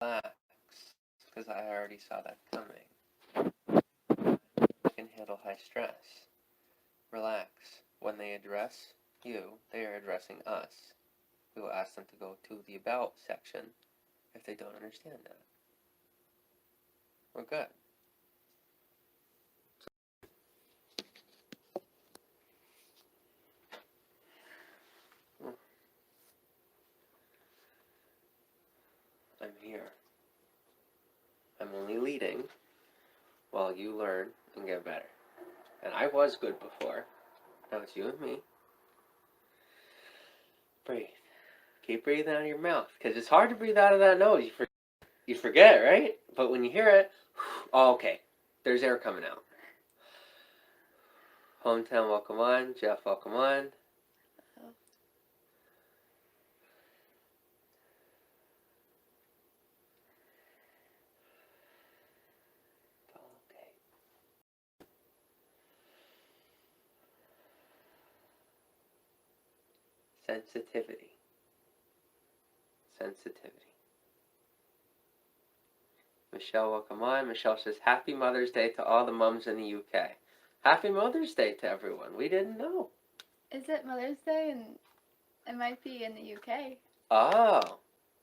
relax, because I already saw that coming. I can handle high stress. Relax. When they address you, they are addressing us. We will ask them to go to the About section if they don't understand that. We're good. I'm here. I'm only leading while you learn and get better. And I was good before. Now it's you and me. Breathe. Keep breathing out of your mouth, because it's hard to breathe out of that nose. You forget, right? But when you hear it, oh, okay, there's air coming out. Hometown, welcome on. Jeff, welcome on. Sensitivity. Michelle, welcome on. Michelle says, Happy Mother's Day to all the mums in the UK. Happy Mother's Day to everyone. We didn't know. Is it Mother's Day? And it might be in the UK. Oh.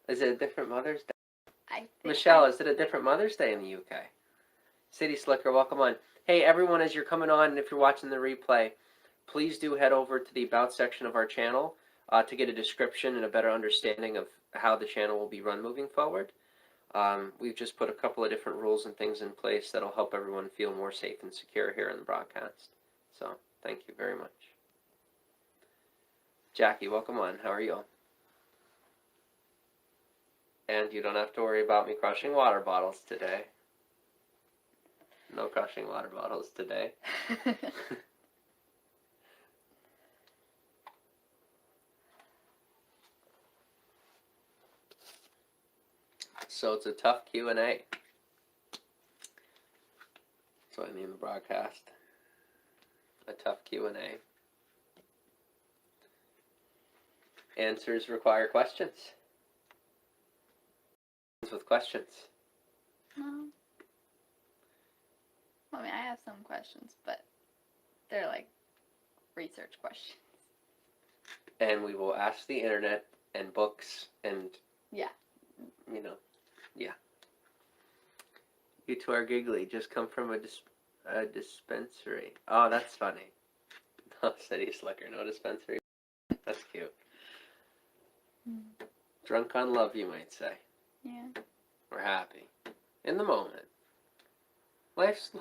Is it a different Mother's Day? Michelle, is it a different Mother's Day in the UK? City Slicker, welcome on. Hey, everyone, as you're coming on, and if you're watching the replay, please do head over to the About section of our channel to get a description and a better understanding of how the channel will be run moving forward. We've just put a couple of different rules and things in place that'll help everyone feel more safe and secure here in the broadcast. So, thank you very much. Jackie, welcome on. How are you? And you don't have to worry about me crushing water bottles today. No crushing water bottles today. So it's a tough Q&A. That's what I mean the broadcast. A tough Q&A. Answers require questions. With questions. No. Well, I mean, I have some questions, but they're like research questions. And we will ask the internet and books and, yeah. You know, yeah. You two are giggly. Just come from a dispensary. Oh, that's funny. No, City Slicker, no dispensary. That's cute. Drunk on love, you might say. Yeah. We're happy. In the moment. Life's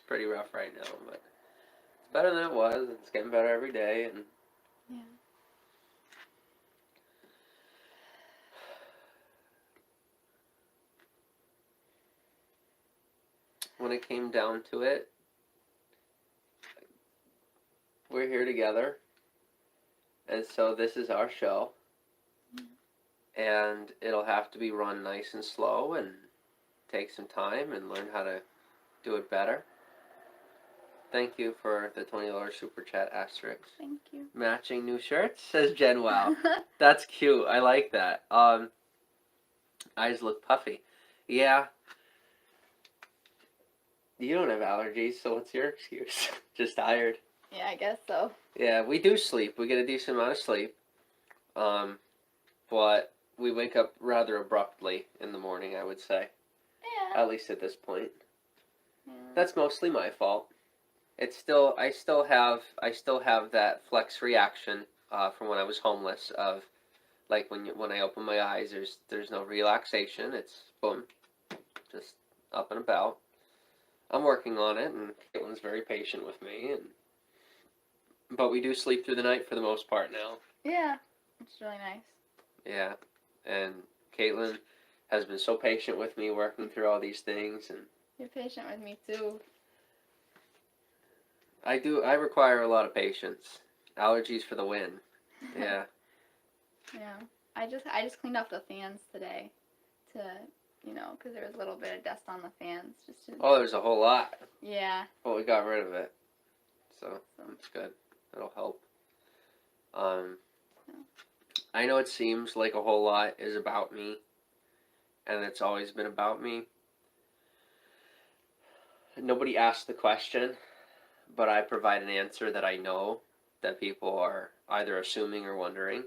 pretty rough right now, but it's better than it was. It's getting better every day, and yeah. When it came down to it, we're here together, and so this is our show, and it'll have to be run nice and slow and take some time and learn how to do it better. Thank you for the $20 super chat asterisk. Thank you. Matching new shirts, says Jen. Wow. That's cute. I like that. Eyes look puffy. Yeah. You don't have allergies, so what's your excuse? Just tired. Yeah, I guess so. Yeah, we do sleep. We get a decent amount of sleep. But we wake up rather abruptly in the morning, I would say. Yeah. At least at this point. Yeah. That's mostly my fault. It's still I still have that flex reaction from when I was homeless of like when I open my eyes there's no relaxation. It's boom. Just up and about. I'm working on it, and Caitlin's very patient with me, but we do sleep through the night for the most part now. Yeah, it's really nice. Yeah, and Caitlin has been so patient with me working through all these things, and you're patient with me too. I require a lot of patience. Allergies for the win. Yeah. Yeah, I just cleaned off the fans today, because there was a little bit of dust on the fans. Oh, there's a whole lot. Yeah. Well, we got rid of it, so that's good. That'll help. I know it seems like a whole lot is about me, and it's always been about me. Nobody asked the question, but I provide an answer that I know that people are either assuming or wondering.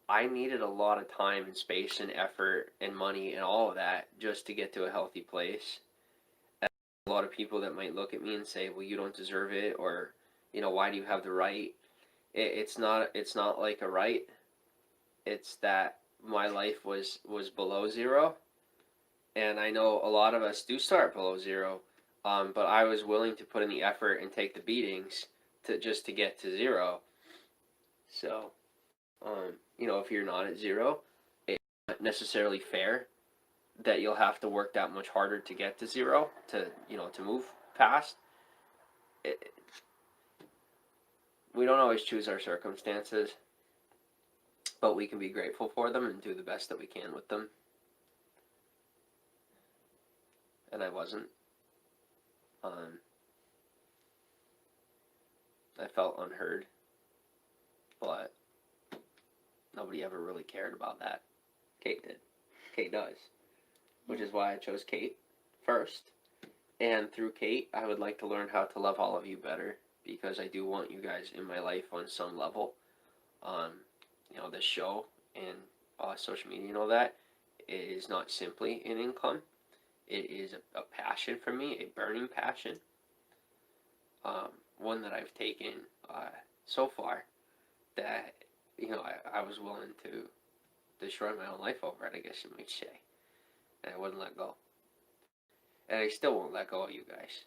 I needed a lot of time and space and effort and money and all of that just to get to a healthy place. And a lot of people that might look at me and say, "Well, you don't deserve it," or, "Why do you have the right?" It's not like a right. It's that my life was below zero, and I know a lot of us do start below zero. But I was willing to put in the effort and take the beatings to get to zero. So, if you're not at zero, it's not necessarily fair that you'll have to work that much harder to get to zero to move past. It, we don't always choose our circumstances, but we can be grateful for them and do the best that we can with them. And I wasn't. I felt unheard, but nobody ever really cared about that. Kate did. Kate does, which is why I chose Kate first. And through Kate, I would like to learn how to love all of you better, because I do want you guys in my life on some level. This show and social media and all that is not simply an income. It is a passion for me, a burning passion. One that I've taken so far that, I was willing to destroy my own life over it, I guess you might say. And I wouldn't let go. And I still won't let go of you guys.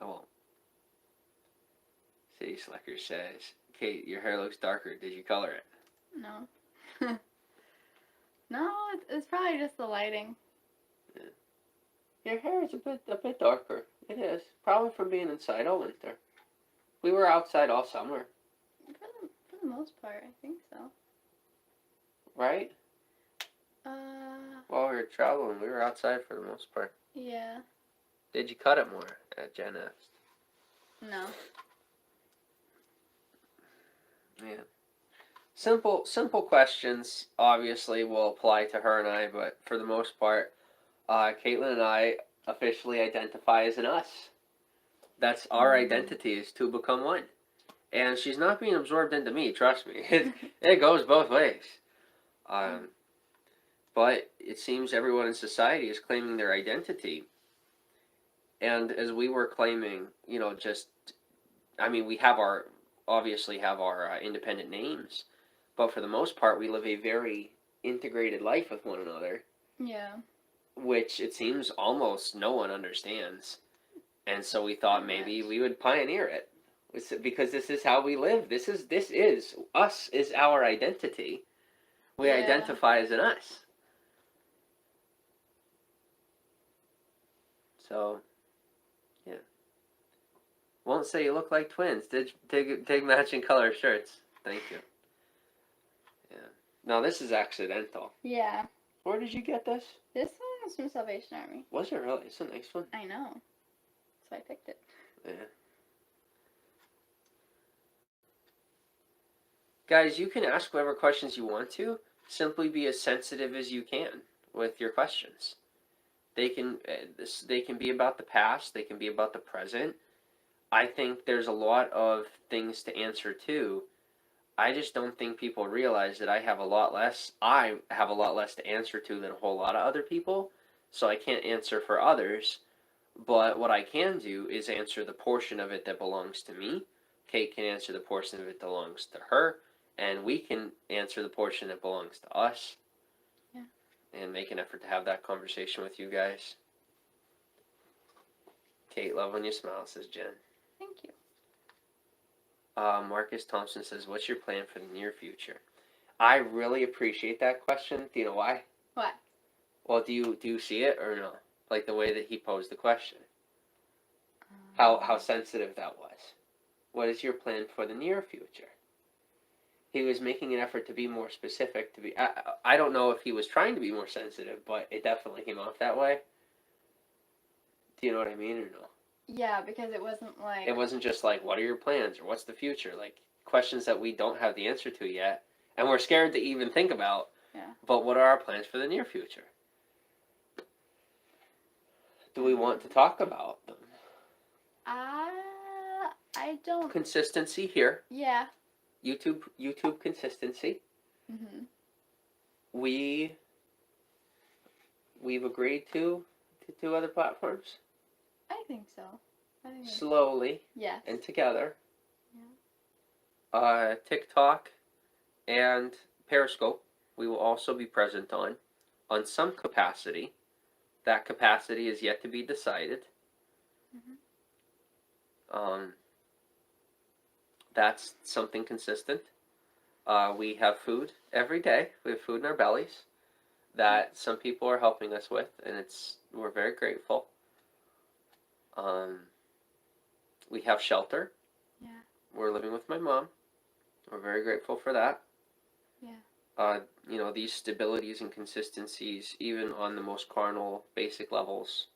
I won't. City Slicker says, "Kate, your hair looks darker. Did you color it?" No. No, it's probably just the lighting. Yeah. Your hair is a bit darker. It is. Probably from being inside all winter. We were outside all summer. For the most part, I think so. Right? While we were traveling, we were outside for the most part. Yeah. Did you cut it more at Jen asked? No. Yeah. Simple questions obviously will apply to her and I, but for the most part, Caitlin and I officially identify as an us. That's our identity, is to become one. And she's not being absorbed into me, trust me. It goes both ways. But it seems everyone in society is claiming their identity. And as we were claiming, we obviously have our independent names, but for the most part, we live a very integrated life with one another. Yeah. Which it seems almost no one understands. And so we thought maybe we would pioneer it. Because this is how we live. This is us, is our identity. We identify as an us. So, yeah. Won't say you look like twins. Dig matching color shirts. Thank you. Yeah. No, this is accidental. Yeah. Where did you get this? This one was from Salvation Army. Was it really? It's a nice one. I know. So I picked it. Yeah. Guys, you can ask whatever questions you want to. Simply be as sensitive as you can with your questions. They can be about the past. They can be about the present. I think there's a lot of things to answer to. I just don't think people realize that I have a lot less to answer to than a whole lot of other people. So I can't answer for others. But what I can do is answer the portion of it that belongs to me. Kate can answer the portion of it that belongs to her. And we can answer the portion that belongs to us. Yeah. And make an effort to have that conversation with you guys. Kate, love when you smile, says Jen. Thank you. Marcus Thompson says, "What's your plan for the near future?" I really appreciate that question. Do you know why? What? Well, do you see it or no? Like the way that he posed the question. How sensitive that was. What is your plan for the near future? He was making an effort to be more specific. I don't know if he was trying to be more sensitive, but it definitely came off that way. Do you know what I mean or no? Yeah, because it wasn't like... It wasn't just like, what are your plans or what's the future? Like questions that we don't have the answer to yet. And we're scared to even think about. Yeah. But what are our plans for the near future? Do we want to talk about them? I don't. Consistency here. Yeah. YouTube consistency. Mhm. We've agreed to do other platforms. I think so. Slowly. Yes. And together. Yeah. TikTok and Periscope we will also be present on some capacity. That capacity is yet to be decided. That's something consistent. We have food every day. We have food in our bellies that some people are helping us with, and we're very grateful. We have shelter. Yeah. We're living with my mom. We're very grateful for that. Yeah. These stabilities and consistencies, even on the most carnal, basic levels,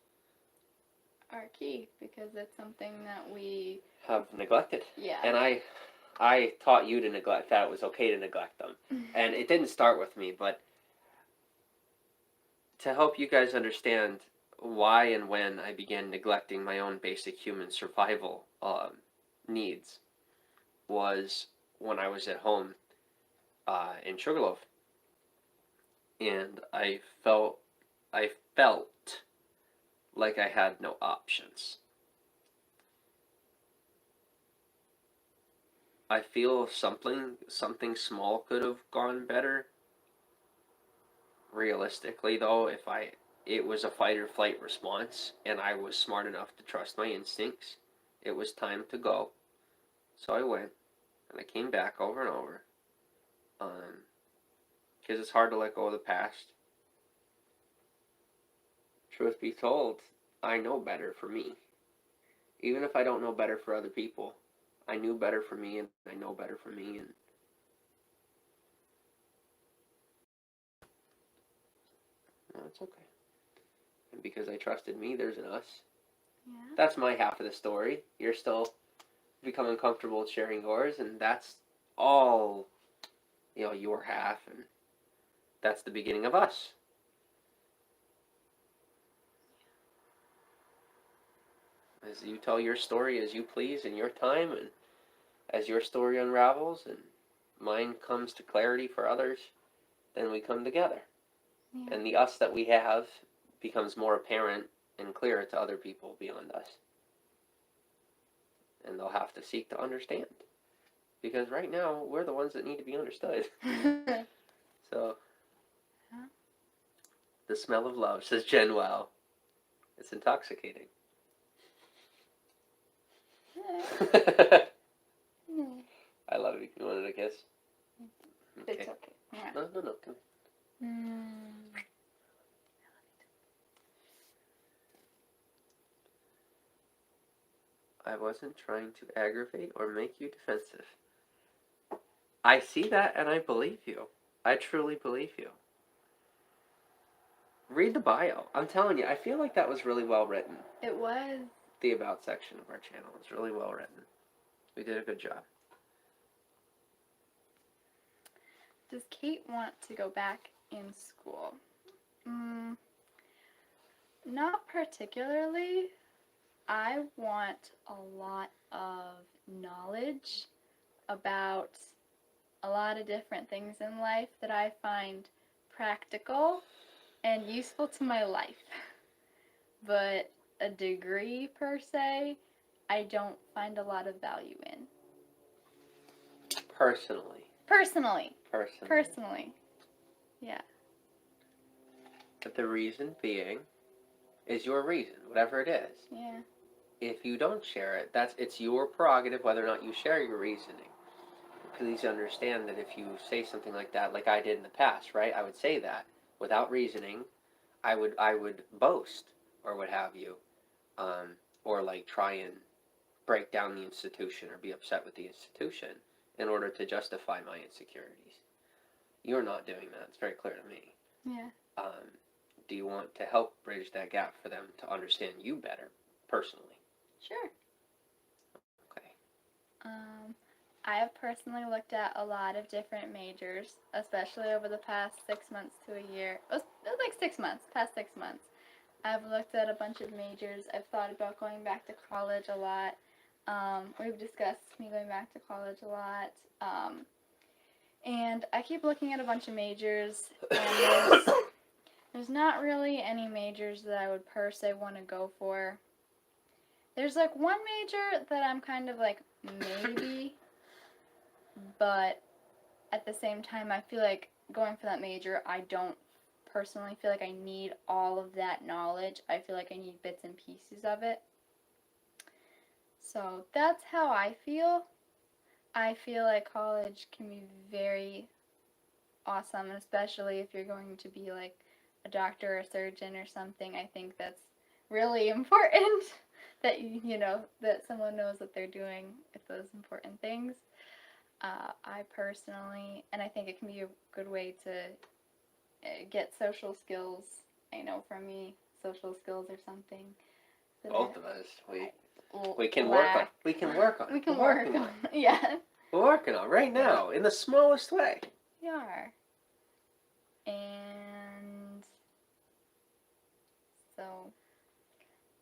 are key because it's something that we have neglected. Yeah. And I taught you to neglect that. It was okay to neglect them. And it didn't start with me, but to help you guys understand why and when I began neglecting my own basic human survival needs was when I was at home in Sugarloaf. And I felt like I had no options. I feel something small could have gone better. Realistically, though, it was a fight or flight response, and I was smart enough to trust my instincts, it was time to go. So I went, and I came back over and over. Because it's hard to let go of the past. Truth be told, I know better for me. Even if I don't know better for other people, I knew better for me, and I know better for me, and no, it's okay. And because I trusted me, there's an us. Yeah. That's my half of the story. You're still becoming comfortable with sharing yours, and that's all, your half, and that's the beginning of us. As you tell your story as you please in your time, and as your story unravels and mine comes to clarity for others, then we come together. Yeah. And the us that we have becomes more apparent and clear to other people beyond us. And they'll have to seek to understand. Because right now, we're the ones that need to be understood. So, the smell of love, says Jen Wow. It's intoxicating. I love you. You wanted a kiss? Okay. It's okay. Yeah. No. Come Mm. I wasn't trying to aggravate or make you defensive. I see that and I believe you. I truly believe you. Read the bio. I'm telling you, I feel like that was really well written. It was. The about section of our channel is really well written. We did a good job. Does Kate want to go back in school? Not particularly. I want a lot of knowledge about a lot of different things in life that I find practical and useful to my life. But a degree per se, I don't find a lot of value in. Personally. Yeah. But the reason being is your reason, whatever it is. Yeah. If you don't share it, it's your prerogative whether or not you share your reasoning. Please understand that if you say something like that, like I did in the past, right? I would say that without reasoning. I would boast or what have you, or like try and break down the institution or be upset with the institution in order to justify my insecurities. You're not doing that. It's very clear to me. Yeah. Do you want to help bridge that gap for them to understand you better personally? Sure. Okay. I have personally looked at a lot of different majors, especially over the past 6 months to a year. It was like 6 months, past 6 months. I've looked at a bunch of majors. I've thought about going back to college a lot. We've discussed me going back to college a lot. And I keep looking at a bunch of majors, and there's not really any majors that I would per se want to go for. There's like one major that I'm kind of like maybe, but at the same time I feel like going for that major, I don't personally feel like I need all of that knowledge. I feel like I need bits and pieces of it. So that's how I feel. I feel like college can be very awesome, especially if you're going to be like a doctor or a surgeon or something. I think that's really important that you know that someone knows what they're doing with those important things. I personally, and I think it can be a good way to get social skills. I know for me, social skills are something that Both of us, we can lack. work on. We can work on. We can We're work working on. Yeah. We're working on right now in the smallest way. We are. And so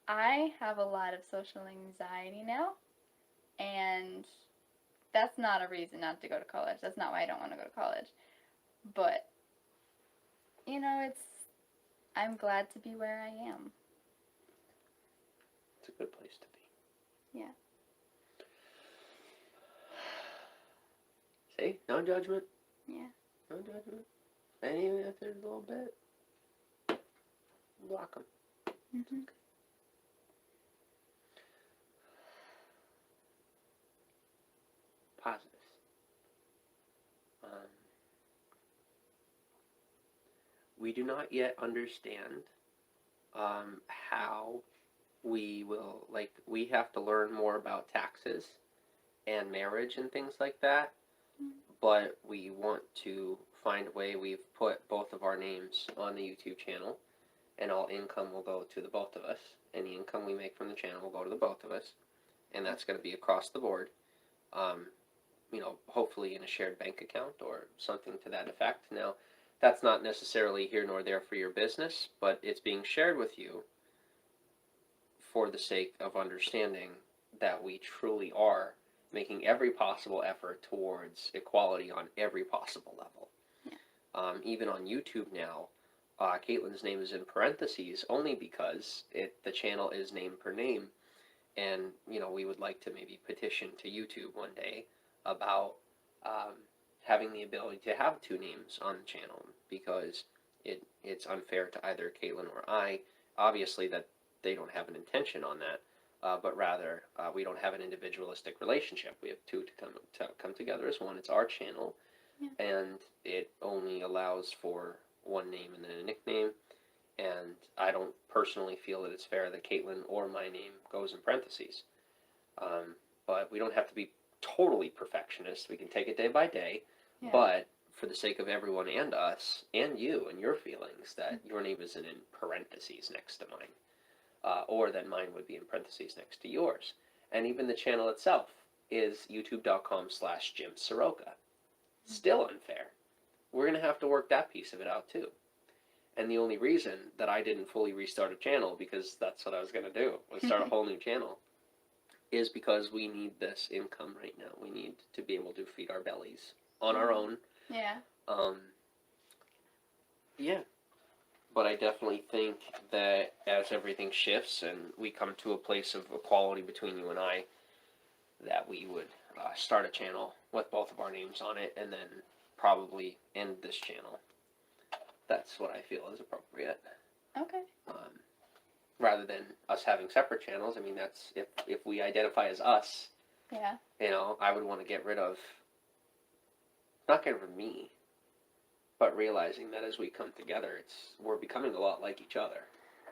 I have a lot of social anxiety now, and that's not a reason not to go to college. That's not why I don't want to go to college. But you know, I'm glad to be where I am. It's a good place to be. Yeah. See? No judgment. Yeah. No judgment. And even if there's a little bit, block them. Mm-hmm. Positives. We do not yet understand how we will, like, we have to learn more about taxes and marriage and things like that, but we want to find a way. We've put both of our names on the YouTube channel, and all income will go to the both of us. Any income we make from the channel will go to the both of us, and that's going to be across the board. You know, hopefully in a shared bank account or something to that effect. Now, that's not necessarily here nor there for your business, but it's being shared with you for the sake of understanding that we truly are making every possible effort towards equality on every possible level. Yeah. Even on YouTube now, Caitlin's name is in parentheses only because the channel is name per name, and you know, we would like to maybe petition to YouTube one day about having the ability to have two names on the channel, because it's unfair to either Caitlin or I. Obviously, that they don't have an intention on that, but rather we don't have an individualistic relationship. We have two to come together as one. It's our channel, yeah. And it only allows for one name and then a nickname. And I don't personally feel that it's fair that Caitlin or my name goes in parentheses. But we don't have to be totally perfectionist. We can take it day by day, Yeah. but for the sake of everyone and us and you and your feelings, that your name isn't in parentheses next to mine, or that mine would be in parentheses next to yours. And even the channel itself is youtube.com/Jim Saroka. Still unfair. We're going to have to work that piece of it out too. And the only reason that I didn't fully restart a channel, because that's what I was going to do, was start a whole new channel, is because we need this income right now. We need to be able to feed our bellies on our own. Yeah. Yeah. But I definitely think that as everything shifts and we come to a place of equality between you and I, that we would start a channel with both of our names on it, and then probably end this channel. That's what I feel is appropriate. Okay. Rather than us having separate channels. I mean, that's if we identify as us. Yeah. You know, I would want to get rid of, not get rid of me, but realizing that as we come together, we're becoming a lot like each other.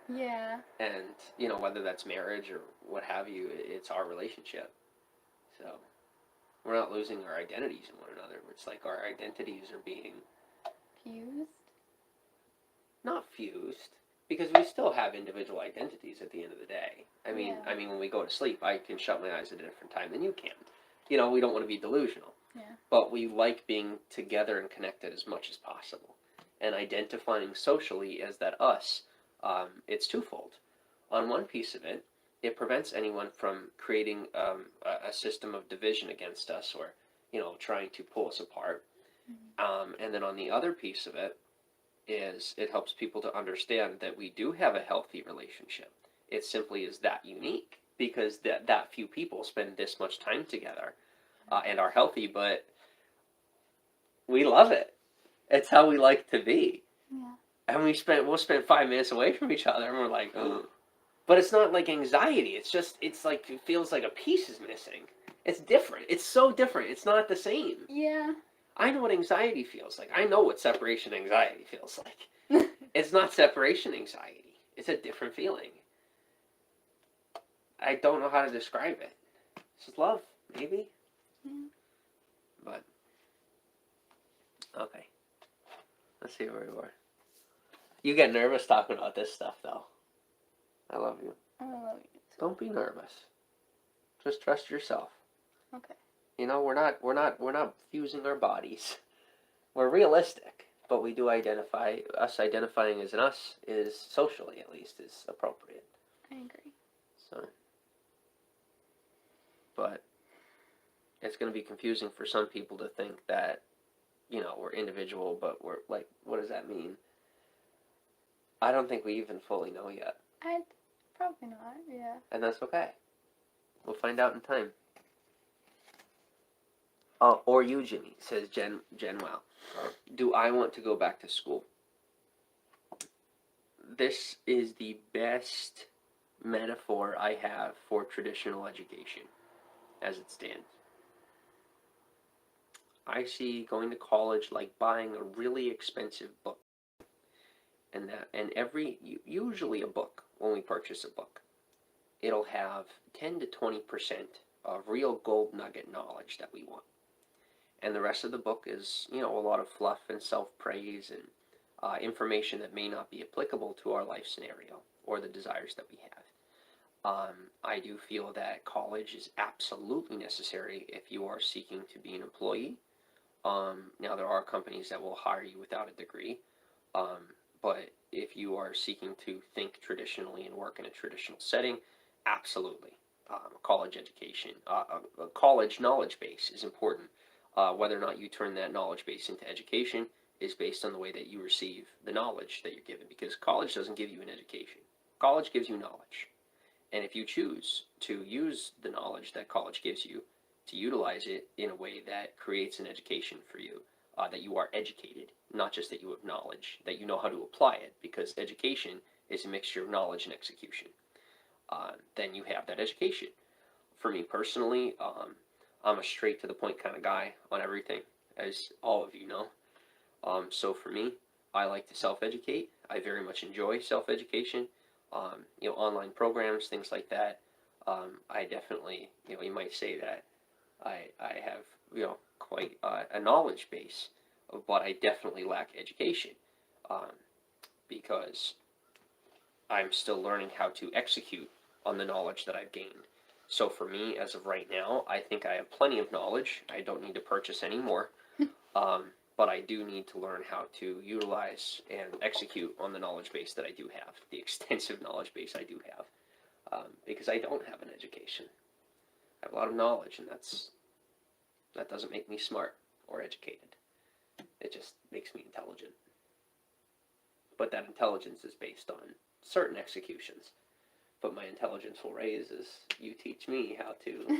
Yeah. And, you know, whether that's marriage or what have you, it's our relationship. So we're not losing our identities in one another. It's like our identities are being Fused? Not fused, because we still have individual identities at the end of the day. I mean, Yeah. when we go to sleep, I can shut my eyes at a different time than you can. we don't want to be delusional. Yeah. But we like being together and connected as much as possible. And identifying socially as that us, it's twofold. On one piece of it, it prevents anyone from creating a system of division against us or, trying to pull us apart. And then on the other piece of it is it helps people to understand that we do have a healthy relationship. It simply is that unique because that few people spend this much time together and are healthy, but we love it. It's how we like to be. Yeah. And we'll spend 5 minutes away from each other and we're like, ugh. But it's not like anxiety. It's like it feels like a piece is missing. It's different. It's so different. It's not the same. Yeah. I know what anxiety feels like. I know what separation anxiety feels like. It's not separation anxiety. It's a different feeling. I don't know how to describe it. It's just love, maybe. Yeah. But, okay. Let's see where we were. You get nervous talking about this stuff, though. I love you. I love you too. Don't be nervous. Just trust yourself. Okay. We're not fusing our bodies. We're realistic, but we do identify, us identifying as an us is, socially at least, is appropriate. I agree. So, but it's going to be confusing for some people to think that, we're individual, but we're, like, what does that mean? I don't think we even fully know yet. Probably not, yeah. And that's okay. We'll find out in time. Or you, Jimmy, says Jen Wow. Do I want to go back to school? This is the best metaphor I have for traditional education as it stands. I see going to college like buying a really expensive book. And usually a book, when we purchase a book, it'll have 10 to 20% of real gold nugget knowledge that we want. And the rest of the book is, a lot of fluff and self-praise and information that may not be applicable to our life scenario or the desires that we have. I do feel that college is absolutely necessary if you are seeking to be an employee. Now, there are companies that will hire you without a degree, but if you are seeking to think traditionally and work in a traditional setting, absolutely. College education, a college knowledge base is important. Whether or not you turn that knowledge base into education is based on the way that you receive the knowledge that you're given, because college doesn't give you an education. College gives you knowledge. And if you choose to use the knowledge that college gives you, to utilize it in a way that creates an education for you, that you are educated, not just that you have knowledge, that you know how to apply it, because education is a mixture of knowledge and execution. Then you have that education. For me personally, I'm a straight to the point kind of guy on everything, as all of you know. So for me, I like to self-educate. I very much enjoy self-education. Online programs, things like that. I definitely, you might say that I have, quite a knowledge base, but I definitely lack education because I'm still learning how to execute on the knowledge that I've gained. So for me, as of right now, I think I have plenty of knowledge. I don't need to purchase any more, but I do need to learn how to utilize and execute on the knowledge base that I do have, the extensive knowledge base I do have, because I don't have an education. I have a lot of knowledge, and that doesn't make me smart or educated. It just makes me intelligent. But that intelligence is based on certain executions. But my intelligence will raise as you teach me how to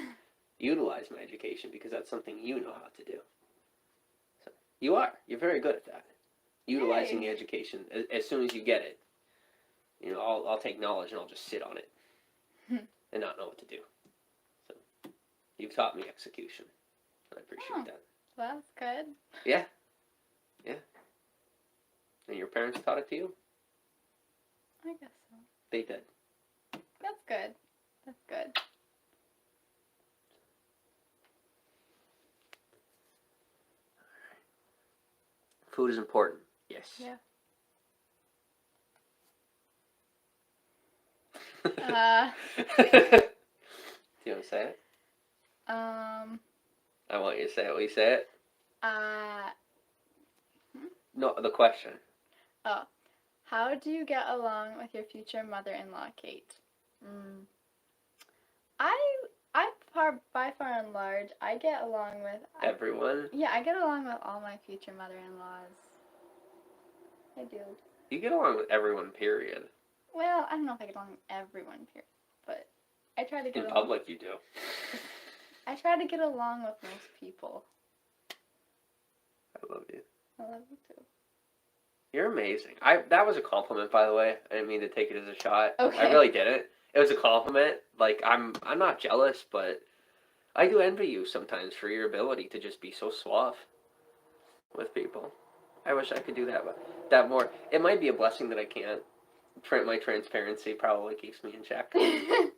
utilize my education, because that's something you know how to do. So you're very good at that. Utilizing the education as soon as you get it. I'll take knowledge and I'll just sit on it and not know what to do. So you've taught me execution. I appreciate that. Well, that's good. Yeah. Yeah. And your parents taught it to you? I guess so. They did. That's good. That's good. Food is important. Yes. Yeah. Do you want to say it? I want you to say it. Will you say it? No, the question. Oh. How do you get along with your future mother-in-law, Kate? By far and large, I get along with... Everyone? Yeah, I get along with all my future mother-in-laws. I do. You get along with everyone, period. Well, I don't know if I get along with everyone, period. But I try to get In along... public, you do. I try to get along with most people. I love you. I love you too. You're amazing. That was a compliment, by the way. I didn't mean to take it as a shot. Okay. I really didn't. It was a compliment. Like, I'm not jealous, but I do envy you sometimes for your ability to just be so suave with people. I wish I could do that more. It might be a blessing that I can't. My transparency probably keeps me in check. I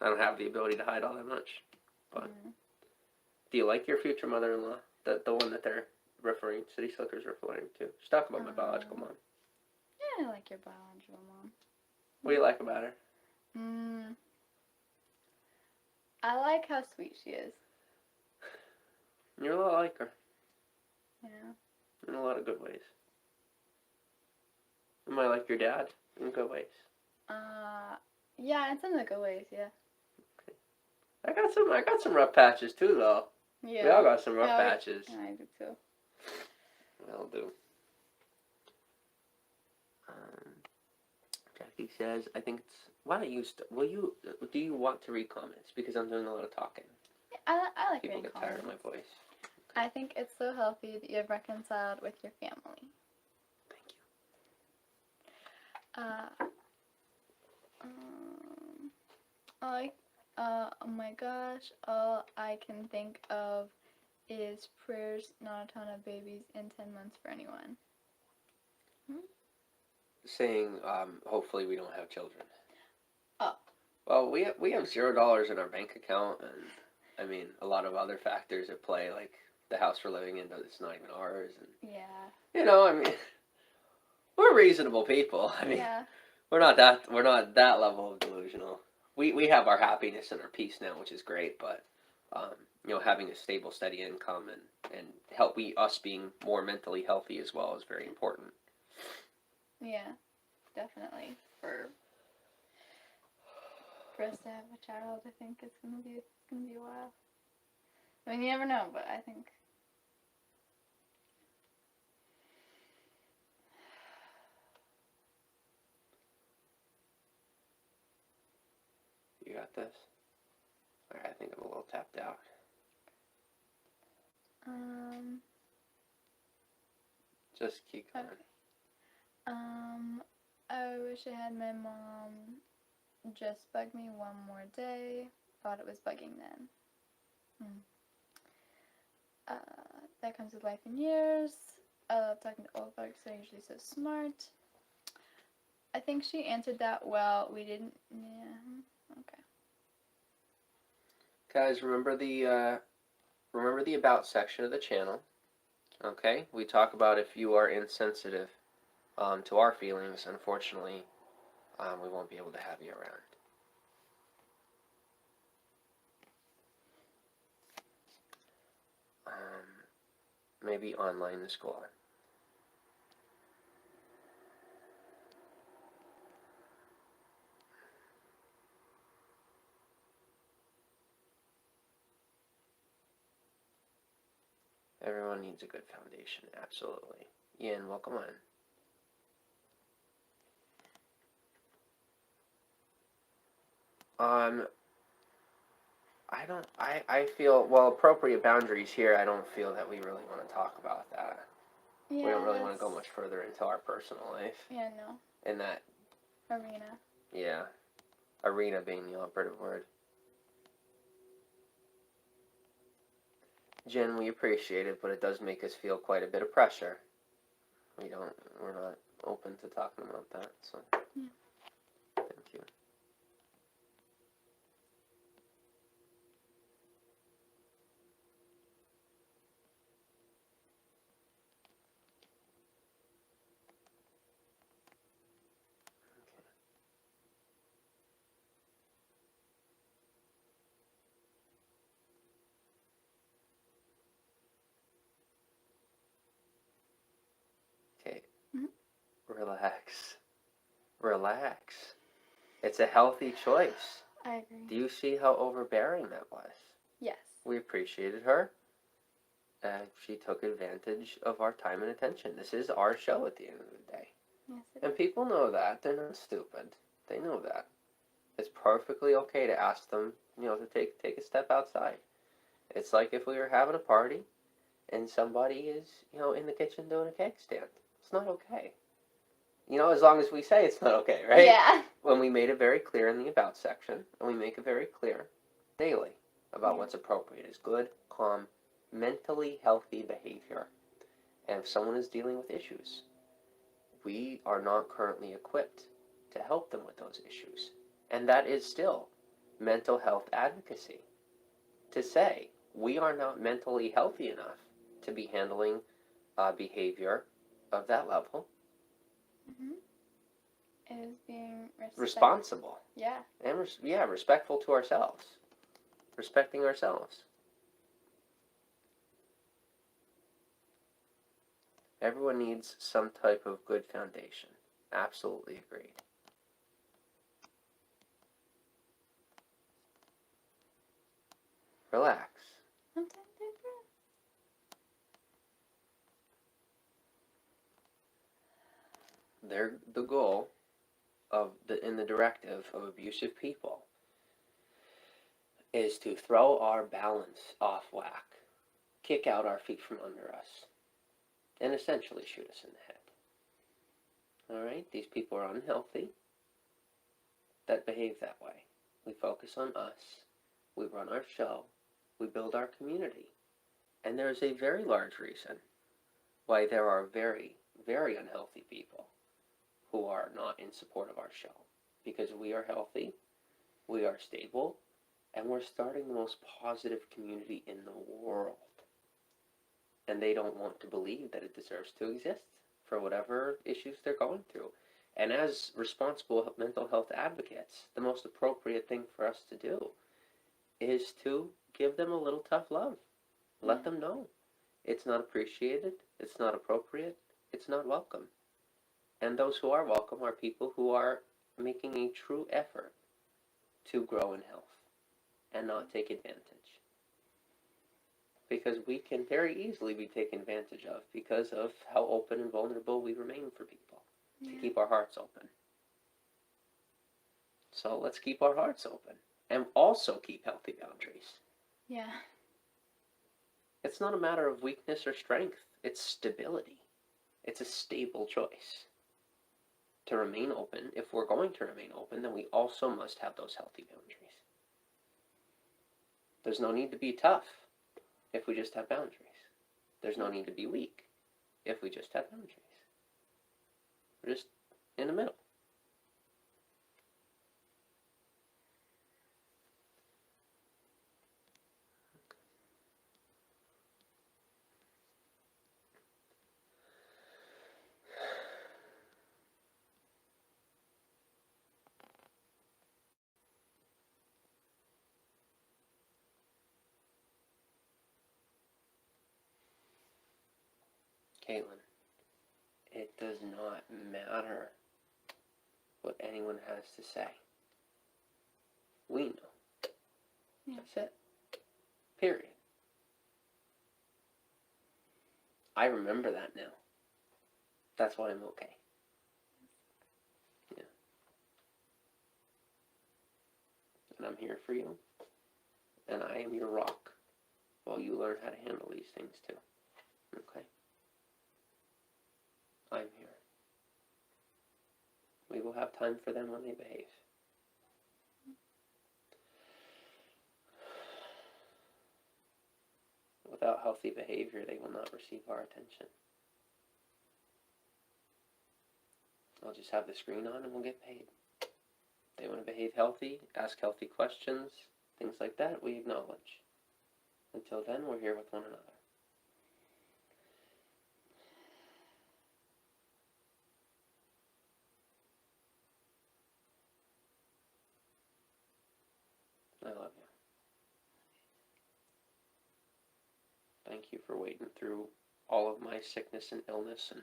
don't have the ability to hide all that much. But do you like your future mother-in-law? The one that they're referring, City Slickers referring to. Just talk about my biological mom. Yeah, I like your biological mom. What do you like about her? I like how sweet she is. You're a lot like her. Yeah. In a lot of good ways. Am I like your dad in good ways? Yeah, in some of the good ways, yeah. Okay. I got some rough patches too, though. Yeah. We all got some rough patches. Yeah, I do too. We all do. Jackie says, I think it's... Why don't you... Do you want to read comments? Because I'm doing a lot of talking. Yeah, I like People reading get tired of my voice. I think it's so healthy that you have reconciled with your family. Thank you. Oh my gosh, all I can think of is prayers, not a ton of babies in 10 months for anyone. Saying, hopefully we don't have children. Oh. Well, we have $0 in our bank account, and I mean, a lot of other factors at play, like the house we're living in, it's not even ours, and yeah, I mean, we're reasonable people. I mean, yeah. we're not that level of delusional. We have our happiness and our peace now, which is great, but having a stable, steady income and us being more mentally healthy as well is very important. Yeah, definitely. For us to have a child, I think it's gonna be a while. I mean, you never know, but I think. You got this? Alright, I think I'm a little tapped out. Just keep going. Okay. I wish I had my mom just bug me one more day. Thought it was bugging then. That comes with life and years. I love talking to old folks. They're usually so smart. I think she answered that well. We didn't. Yeah. Okay. Guys, remember the about section of the channel. Okay, we talk about if you are insensitive to our feelings. Unfortunately, we won't be able to have you around. Maybe online the school. Everyone needs a good foundation, absolutely. Ian, welcome on. I feel, well, appropriate boundaries here, I don't feel that we really want to talk about that. Yeah, we don't really want to go much further into our personal life. Yeah, no. In that arena. Yeah. Arena being the operative word. Jen, we appreciate it, but it does make us feel quite a bit of pressure. We're not open to talking about that, so. Yeah. Thank you. Relax. Relax. It's a healthy choice. I agree. Do you see how overbearing that was? Yes. We appreciated her. She took advantage of our time and attention. This is our show at the end of the day. Yes, And people know that. They're not stupid. They know that. It's perfectly okay to ask them, to take a step outside. It's like if we were having a party and somebody is, in the kitchen doing a cake stand. It's not okay. As long as we say it's not okay, right? Yeah. When we made it very clear in the about section, and we make it very clear daily about what's appropriate is good, calm, mentally healthy behavior. And if someone is dealing with issues, we are not currently equipped to help them with those issues. And that is still mental health advocacy. To say, we are not mentally healthy enough to be handling behavior of that level. It is being responsible. Yeah. And respectful to ourselves. Respecting ourselves. Everyone needs some type of good foundation. Absolutely agreed. Relax. The goal in the directive of abusive people is to throw our balance off whack, kick out our feet from under us, and essentially shoot us in the head. All right? These people are unhealthy that behave that way. We focus on us. We run our show. We build our community. And there's a very large reason why there are very, very unhealthy people who are not in support of our show. Because we are healthy, we are stable, and we're starting the most positive community in the world. And they don't want to believe that it deserves to exist for whatever issues they're going through. And as responsible mental health advocates, the most appropriate thing for us to do is to give them a little tough love. Let them know. It's not appreciated, it's not appropriate, it's not welcome. And those who are welcome are people who are making a true effort to grow in health and not take advantage. Because we can very easily be taken advantage of because of how open and vulnerable we remain for people. To keep our hearts open. So let's keep our hearts open. And also keep healthy boundaries. Yeah. It's not a matter of weakness or strength. It's stability. It's a stable choice. To remain open, if we're going to remain open, then we also must have those healthy boundaries. There's no need to be tough if we just have boundaries. There's no need to be weak if we just have boundaries. We're just in the middle. Caitlin, it does not matter what anyone has to say. We know. Yeah. That's it. Period. I remember that now. That's why I'm okay. Yeah. And I'm here for you. And I am your rock while you learn how to handle these things too. Okay? I'm here. We will have time for them when they behave. Without healthy behavior, they will not receive our attention. I'll just have the screen on and we'll get paid. If they want to behave healthy, ask healthy questions, things like that, we acknowledge. Until then, we're here with one another. I love you. Thank you for waiting through all of my sickness and illness and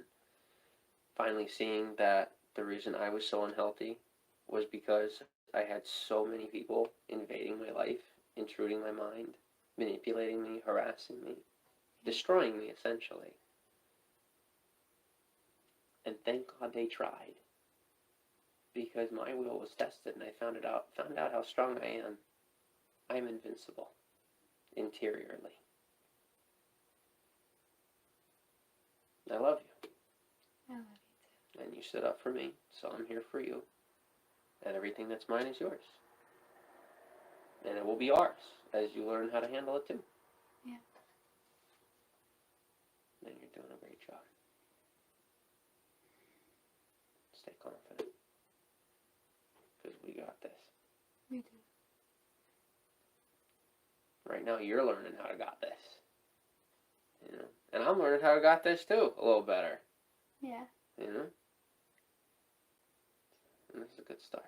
finally seeing that the reason I was so unhealthy was because I had so many people invading my life, intruding my mind, manipulating me, harassing me, destroying me essentially. And thank God they tried, because my will was tested, and I found out how strong I am. I'm invincible, interiorly. I love you. I love you too. And you stood up for me, so I'm here for you. And everything that's mine is yours. And it will be ours as you learn how to handle it too. Yeah. And you're doing a great job. Stay confident. Because we got this. We do. Right now you're learning how to got this. You know? And I'm learning how to got this too a little better. Yeah. You know? And this is a good start.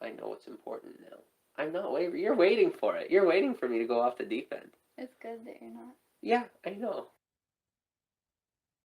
I know what's important now. I'm not waiting. You're waiting for it. You're waiting for me to go off the deep end. It's good that you're not. Yeah, I know.